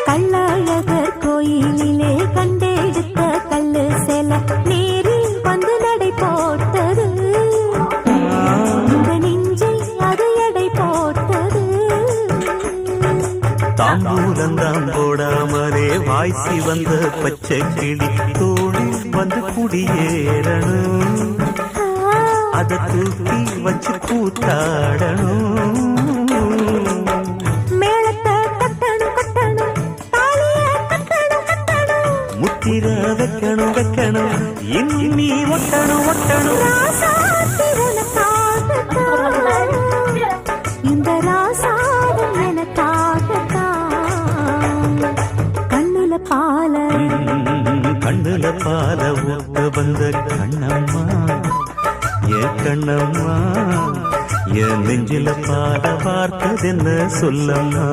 கள்ளழகர் கோயிலிலே கண்டெடுத்த கல்லு செல நேரில் வந்து நடை போட்டது. இந்த நெஞ்சில் அது எடை போட்டது. தாம்பூலந்தாம் போடாமலே வாய்ச்சி வந்த பச்சை கிளி தோளில் வந்து குடியேறணும். அதை தூக்கி வச்சு கூத்தாடணும். முத்திர வைக்கணும் வைக்கணும் இன்னி ஒட்டணும் ஒட்டணும். இந்த ராசாவும் எனக்காகத்தான். கண்ணுல பால கண்ணுல பால ஊத்த வந்த கண்ணம்மா என் கண்ணம்மா என் நெஞ்சில பாட பார்த்ததென்ன சொல்லம்மா.